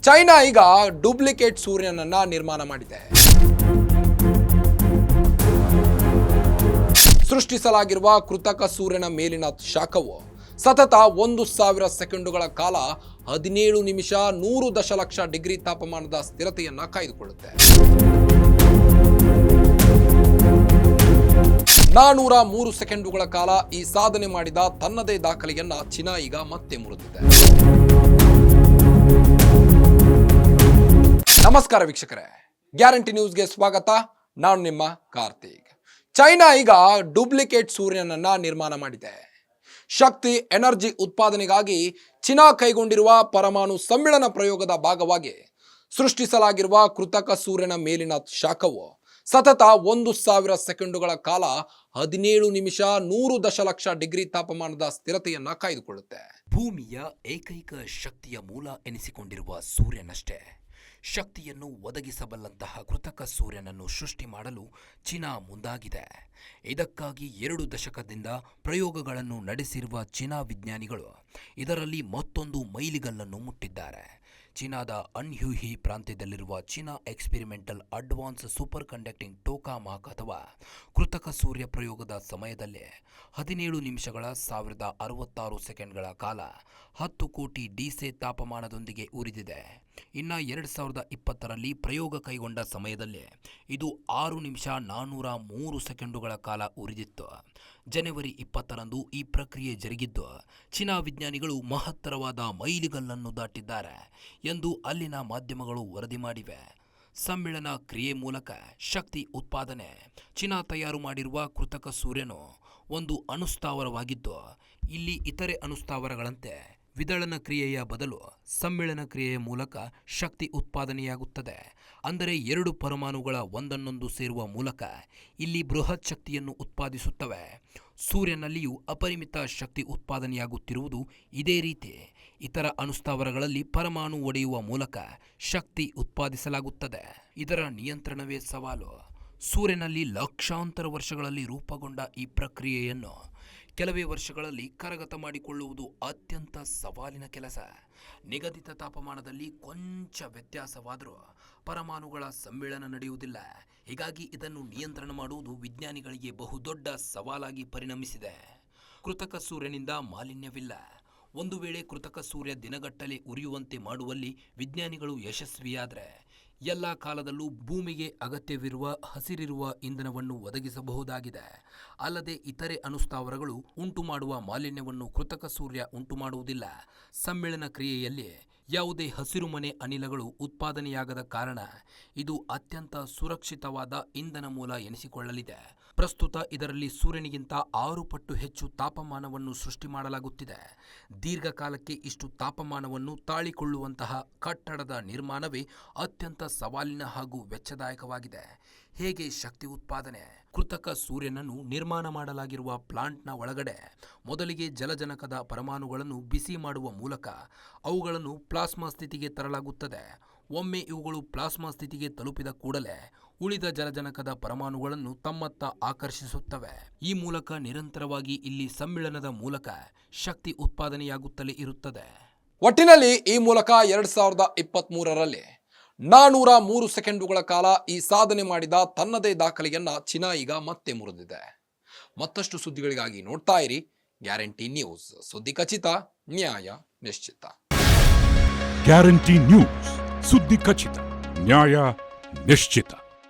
China ಈಗ duplicate ಸೂರ್ಯನನ್ನ ನಿರ್ಮಾಣ ಮಾಡಿದೆ. ಸೃಷ್ಟಿಸಲಾಗಿರುವ ಕೃತಕ ಸೂರ್ಯನ ಮೇಲಿನ ಶಾಖವು ಸತತ 1000 ಸೆಕೆಂಡುಗಳ ಕಾಲ 17 ನಿಮಿಷ 100 ದಶಲಕ್ಷ ಡಿಗ್ರಿ ತಾಪಮಾನದ ಸ್ಥಿರತೆಯನ್ನ ಕಾಯ್ದುಕೊಳ್ಳುತ್ತೆ. 403 ಸೆಕೆಂಡುಗಳ ಕಾಲ ಈ ಸಾಧನೆ ಮಾಡಿದ ತನ್ನದೇ ದಾಖಲೆಯನ್ನ ಚೀನಾ ಈಗ ಮತ್ತೆ ಮುರಿದಿದೆ. ನಮಸ್ಕಾರ ವೀಕ್ಷಕರೇ, ಗ್ಯಾರಂಟಿ ನ್ಯೂಸ್ಗೆ ಸ್ವಾಗತ. ನಾನು ನಿಮ್ಮ ಕಾರ್ತಿಕ್. ಚೈನಾ ಈಗ ಡೂಪ್ಲಿಕೇಟ್ ಸೂರ್ಯನನ್ನ ನಿರ್ಮಾಣ ಮಾಡಿದೆ. ಶಕ್ತಿ ಎನರ್ಜಿ ಉತ್ಪಾದನೆಗಾಗಿ ಚೀನಾ ಕೈಗೊಂಡಿರುವ ಪರಮಾಣು ಸಮ್ಮಿಳನ ಪ್ರಯೋಗದ ಭಾಗವಾಗಿ ಸೃಷ್ಟಿಸಲಾಗಿರುವ ಕೃತಕ ಸೂರ್ಯನ ಮೇಲಿನ ಶಾಖವು ಸತತ 1000 ಸೆಕೆಂಡುಗಳ ಕಾಲ 17 ನಿಮಿಷ 100 ದಶಲಕ್ಷ ಡಿಗ್ರಿ ತಾಪಮಾನದ ಸ್ಥಿರತೆಯನ್ನ ಕಾಯ್ದುಕೊಳ್ಳುತ್ತೆ. ಭೂಮಿಯ ಏಕೈಕ ಶಕ್ತಿಯ ಮೂಲ ಎನಿಸಿಕೊಂಡಿರುವ ಸೂರ್ಯನಷ್ಟೇ ಶಕ್ತಿಯನ್ನು ಒದಗಿಸಬಲ್ಲಂತಹ ಕೃತಕ ಸೂರ್ಯನನ್ನು ಸೃಷ್ಟಿ ಮಾಡಲು ಚೀನಾ ಮುಂದಾಗಿದೆ. ಇದಕ್ಕಾಗಿ 2 ದಶಕದಿಂದ ಪ್ರಯೋಗಗಳನ್ನು ನಡೆಸಿರುವ ಚೀನಾ ವಿಜ್ಞಾನಿಗಳು ಇದರಲ್ಲಿ ಮತ್ತೊಂದು ಮೈಲಿಗಲ್ಲನ್ನು ಮುಟ್ಟಿದ್ದಾರೆ. ಚೀನಾದ ಅನ್ಹ್ಯೂಹಿ ಪ್ರಾಂತ್ಯದಲ್ಲಿರುವ China experimental advance superconducting tokamak ಅಥವಾ ಕೃತಕ ಸೂರ್ಯ ಪ್ರಯೋಗದ ಸಮಯದಲ್ಲಿ 17 ನಿಮಿಷಗಳ 1066 ಸೆಕೆಂಡ್ಗಳ ಕಾಲ 10 ಕೋಟಿ ಡಿಸೆ ತಾಪಮಾನದೊಂದಿಗೆ ಉರಿದಿದೆ. ಇನ್ನು 2020ರಲ್ಲಿ ಪ್ರಯೋಗ ಕೈಗೊಂಡ ಸಮಯದಲ್ಲಿ ಇದು 6 ನಿಮಿಷ 403 ಸೆಕೆಂಡುಗಳ ಕಾಲ ಉರಿದಿತ್ತು. ಜನವರಿ 20ರಂದು ಈ ಪ್ರಕ್ರಿಯೆ ಜರುಗಿದ್ದು ಚೀನಾ ವಿಜ್ಞಾನಿಗಳು ಮಹತ್ತರವಾದ ಮೈಲಿಗಲ್ಲನ್ನು ದಾಟಿದ್ದಾರೆ ಎಂದು ಅಲ್ಲಿನ ಮಾಧ್ಯಮಗಳು ವರದಿ ಮಾಡಿವೆ. ಸಮ್ಮಿಳನ ಕ್ರಿಯೆ ಮೂಲಕ ಶಕ್ತಿ ಉತ್ಪಾದನೆ. ಚೀನಾ ತಯಾರು ಮಾಡಿರುವ ಕೃತಕ ಸೂರ್ಯನು ಒಂದು ಅಣುಸ್ಥಾವರವಾಗಿದ್ದು ಇಲ್ಲಿ ಇತರೆ ಅಣುಸ್ಥಾವರಗಳಂತೆ ವಿದಳನ ಕ್ರಿಯೆಯ ಬದಲು ಸಮ್ಮಿಳನ ಕ್ರಿಯೆಯ ಮೂಲಕ ಶಕ್ತಿ ಉತ್ಪಾದನೆಯಾಗುತ್ತದೆ. ಅಂದರೆ 2 ಪರಮಾಣುಗಳ ಒಂದನ್ನೊಂದು ಸೇರುವ ಮೂಲಕ ಇಲ್ಲಿ ಬೃಹತ್ ಶಕ್ತಿಯನ್ನು ಉತ್ಪಾದಿಸುತ್ತವೆ. ಸೂರ್ಯನಲ್ಲಿಯೂ ಅಪರಿಮಿತ ಶಕ್ತಿ ಉತ್ಪಾದನೆಯಾಗುತ್ತಿರುವುದು ಇದೇ ರೀತಿ. ಇತರ ಅಣುಸ್ಥಾವರಗಳಲ್ಲಿ ಪರಮಾಣು ಒಡೆಯುವ ಮೂಲಕ ಶಕ್ತಿ ಉತ್ಪಾದಿಸಲಾಗುತ್ತದೆ. ಇದರ ನಿಯಂತ್ರಣವೇ ಸವಾಲು. ಸೂರ್ಯನಲ್ಲಿ ಲಕ್ಷಾಂತರ ವರ್ಷಗಳಲ್ಲಿ ರೂಪುಗೊಂಡ ಈ ಪ್ರಕ್ರಿಯೆಯನ್ನು ಕೆಲವೇ ವರ್ಷಗಳಲ್ಲಿ ಕರಗತ ಮಾಡಿಕೊಳ್ಳುವುದು ಅತ್ಯಂತ ಸವಾಲಿನ ಕೆಲಸ. ನಿಗದಿತ ತಾಪಮಾನದಲ್ಲಿ ಕೊಂಚ ವ್ಯತ್ಯಾಸವಾದರೂ ಪರಮಾಣುಗಳ ಸಮ್ಮಿಳನ ನಡೆಯುವುದಿಲ್ಲ. ಹೀಗಾಗಿ ಇದನ್ನು ನಿಯಂತ್ರಣ ಮಾಡುವುದು ವಿಜ್ಞಾನಿಗಳಿಗೆ ಬಹುದೊಡ್ಡ ಸವಾಲಾಗಿ ಪರಿಣಮಿಸಿದೆ. ಕೃತಕ ಸೂರ್ಯನಿಂದ ಮಾಲಿನ್ಯವಿಲ್ಲ. ಒಂದು ವೇಳೆ ಕೃತಕ ಸೂರ್ಯ ದಿನಗಟ್ಟಲೆ ಉರಿಯುವಂತೆ ಮಾಡುವಲ್ಲಿ ವಿಜ್ಞಾನಿಗಳು ಯಶಸ್ವಿಯಾದರೆ ಎಲ್ಲ ಕಾಲದಲ್ಲೂ ಭೂಮಿಗೆ ಅಗತ್ಯವಿರುವ ಹಸಿರಿರುವ ಇಂಧನವನ್ನು ಒದಗಿಸಬಹುದಾಗಿದೆ. ಅಲ್ಲದೆ ಇತರೆ ಅಣುಸ್ಥಾವರಗಳು ಉಂಟು ಮಾಡುವ ಮಾಲಿನ್ಯವನ್ನು ಕೃತಕ ಸೂರ್ಯ ಉಂಟು ಮಾಡುವುದಿಲ್ಲ. ಸಮ್ಮಿಳನ ಕ್ರಿಯೆಯಲ್ಲಿ ಯಾವುದೇ ಹಸಿರುಮನೆ ಅನಿಲಗಳು ಉತ್ಪಾದನೆಯಾಗದ ಕಾರಣ ಇದು ಅತ್ಯಂತ ಸುರಕ್ಷಿತವಾದ ಇಂಧನ ಮೂಲ ಎನಿಸಿಕೊಳ್ಳಲಿದೆ. ಪ್ರಸ್ತುತ ಇದರಲ್ಲಿ ಸೂರ್ಯನಿಗಿಂತ 6 ಪಟ್ಟು ಹೆಚ್ಚು ತಾಪಮಾನವನ್ನು ಸೃಷ್ಟಿ ಮಾಡಲಾಗುತ್ತಿದೆ. ದೀರ್ಘಕಾಲಕ್ಕೆ ಇಷ್ಟು ತಾಪಮಾನವನ್ನು ತಾಳಿಕೊಳ್ಳುವಂತಹ ಕಟ್ಟಡದ ನಿರ್ಮಾಣವೇ ಅತ್ಯಂತ ಸವಾಲಿನ ಹಾಗೂ ವೆಚ್ಚದಾಯಕವಾಗಿದೆ. ಹೇಗೆ ಶಕ್ತಿ ಉತ್ಪಾದನೆ? ಕೃತಕ ಸೂರ್ಯನನ್ನು ನಿರ್ಮಾಣ ಮಾಡಲಾಗಿರುವ ಪ್ಲಾಂಟ್ನ ಒಳಗಡೆ ಮೊದಲಿಗೆ ಜಲಜನಕದ ಪರಮಾಣುಗಳನ್ನು ಬಿಸಿ ಮಾಡುವ ಮೂಲಕ ಅವುಗಳನ್ನು ಪ್ಲಾಸ್ಮಾ ಸ್ಥಿತಿಗೆ ತರಲಾಗುತ್ತದೆ. ಒಮ್ಮೆ ಇವುಗಳು ಪ್ಲಾಸ್ಮಾ ಸ್ಥಿತಿಗೆ ತಲುಪಿದ ಕೂಡಲೇ ಉಳಿದ ಜಲಜನಕದ ಪರಮಾಣುಗಳನ್ನು ತಮ್ಮತ್ತ ಆಕರ್ಷಿಸುತ್ತವೆ. ಈ ಮೂಲಕ ನಿರಂತರವಾಗಿ ಇಲ್ಲಿ ಸಮ್ಮಿಳನದ ಮೂಲಕ ಶಕ್ತಿ ಉತ್ಪಾದನೆಯಾಗುತ್ತಲೇ ಇರುತ್ತದೆ. ಒಟ್ಟಿನಲ್ಲಿ ಈ ಮೂಲಕ 2023ರಲ್ಲಿ 403 ಸೆಕೆಂಡುಗಳ ಕಾಲ ಈ ಸಾಧನೆ ಮಾಡಿದ ತನ್ನದೇ ದಾಖಲೆಯನ್ನ ಚೀನಾ ಈಗ ಮತ್ತೆ ಮುರಿದಿದೆ. ಮತ್ತಷ್ಟು ಸುದ್ದಿಗಳಿಗಾಗಿ ನೋಡ್ತಾ ಇರಿ ಗ್ಯಾರಂಟಿ ನ್ಯೂಸ್. ಸುದ್ದಿ ಖಚಿತ, ನ್ಯಾಯ ನಿಶ್ಚಿತ. ಗ್ಯಾರಂಟಿ ನ್ಯೂಸ್, ಸುದ್ದಿ ಖಚಿತ, ನ್ಯಾಯ ನಿಶ್ಚಿತ.